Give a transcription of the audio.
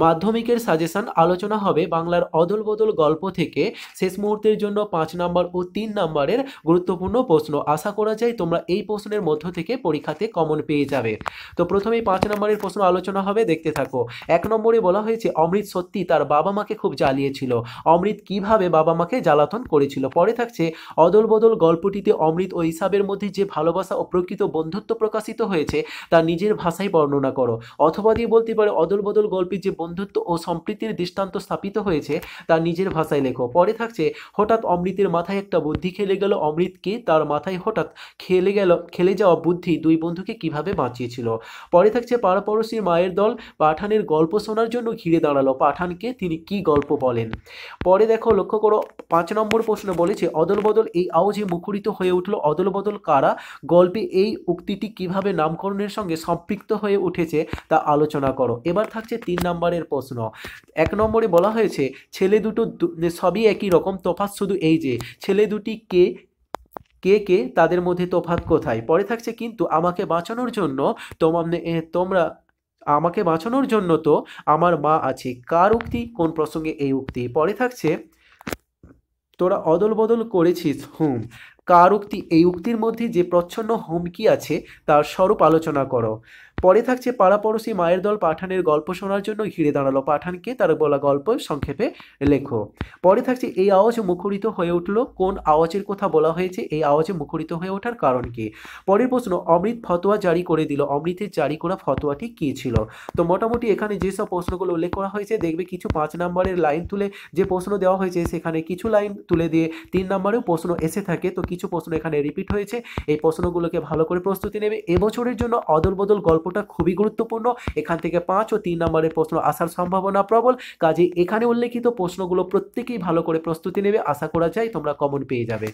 মাধ্যমিকের সাজেশন আলোচনা হবে বাংলার অদল বদল গল্প থেকে শেষ মুহূর্তের জন্য 5 নম্বর ও 3 নম্বরের গুরুত্বপূর্ণ প্রশ্ন। আশা করা যায় তোমরা এই প্রশ্নের মধ্য থেকে পরীক্ষাতে কমন পেয়ে যাবে। তো প্রথমেই 5 নম্বরের প্রশ্ন আলোচনা হবে, দেখতে থাকো। 1 নম্বরে বলা হয়েছে অমৃত সত্যি তার বাবা মাকে খুব জ্বালিয়েছিল। অমৃত কিভাবে বাবা মাকে জ্বালাতন করেছিল। পরে থাকছে অদল বদল গল্পটিতে অমৃত ও ইসাবের মধ্যে যে ভালোবাসা ও প্রকৃত বন্ধুত্ব প্রকাশিত হয়েছে তা নিজের ভাষায় বর্ণনা করো। অথবা দিয়ে বলতে পারে অদল বদল গল্পে যে বন্ধুত্ব ও সম্প্রীতির দৃষ্টান্ত স্থাপিত হয়েছে তা নিজের ভাষায় লেখো। পরে থাকছে হঠাৎ অমৃতের মাথায় একটা বুদ্ধি খেলে গেল, অমৃতকে তার মাথায় হঠাৎ খেলে যাওয়া বুদ্ধি দুই বন্ধুকে কিভাবে বাঁচিয়েছিল। পরে থাকছে পাড়াপড়শির মায়ের দল পাঠানের গল্প শোনার জন্য ঘিরে দাঁড়ালো, পাঠানকে তিনি কি গল্প বলেন। পরে দেখো, লক্ষ্য করো 5 নম্বর প্রশ্ন বলেছে অদল বদল এই আওয়াজে মুখরিত হয়ে উঠলো, অদল বদল কারা। গল্পে এই উক্তিটি কিভাবে নামকরণের সঙ্গে সম্পৃক্ত হয়ে উঠেছে তা আলোচনা করো। এবার থাকছে 3 নম্বরের প্রশ্ন। 1 নম্বরে বলা হয়েছে ছেলে দুটো সবই একই রকম, তফাৎ শুধু এই যে ছেলে দুটি কে কে কে তাদের মধ্যে তফাৎ কোথায়। পরে থাকছে কিন্তু আমাকে বাঁচানোর জন্য তোমরা আমাকে বাঁচানোর জন্য তো আমার মা আছে, কার উক্তি, কোন প্রসঙ্গে এই উক্তি। পরে থাকছে তোরা অদল বদল করেছিস হুম, কার উক্তি, এই উক্তির মধ্যে যে প্রচ্ছন্ন হুমকি আছে তার স্বরূপ আলোচনা করো। পরে থাকছে পাড়াপড়শি মায়ের দল পাঠানের গল্প শোনার জন্য ঘিরে দাঁড়ালো, পাঠানকে তার বলা গল্প সংক্ষেপে লেখো। পরে থাকছে এই আওয়াজ মুখরিত হয়ে উঠলো, কোন আওয়াজের কথা বলা হয়েছে, এই আওয়াজে মুখরিত হয়ে ওঠার কারণ কি। পরের প্রশ্ন অমৃত ফতোয়া জারি করে দিল, অমৃতের জারি করা ফতোয়াটি কি ছিল। তো মোটামুটি এখানে যেসব প্রশ্নগুলো উল্লেখ করা হয়েছে দেখবে কিছু 5 নম্বরের লাইন তুলে যে প্রশ্ন দেওয়া হয়েছে সেখানে কিছু লাইন তুলে দিয়ে 3 নম্বরেও প্রশ্ন এসে থাকে, তো কিছু প্রশ্ন এখানে রিপিট হয়েছে। এই প্রশ্নগুলোকে ভালো করে প্রস্তুতি নেবে। এবছরের জন্য অদল বদল গল্পটা খুবই গুরুত্বপূর্ণ, এখান থেকে 5 ও 3 নম্বরের প্রশ্ন আসার সম্ভাবনা প্রবল। কাজে এখানে উল্লেখিত প্রশ্নগুলো প্রত্যেকেই ভালো করে প্রস্তুতি নেবে, আশা করা যায় তোমরা কমন পেয়ে যাবে।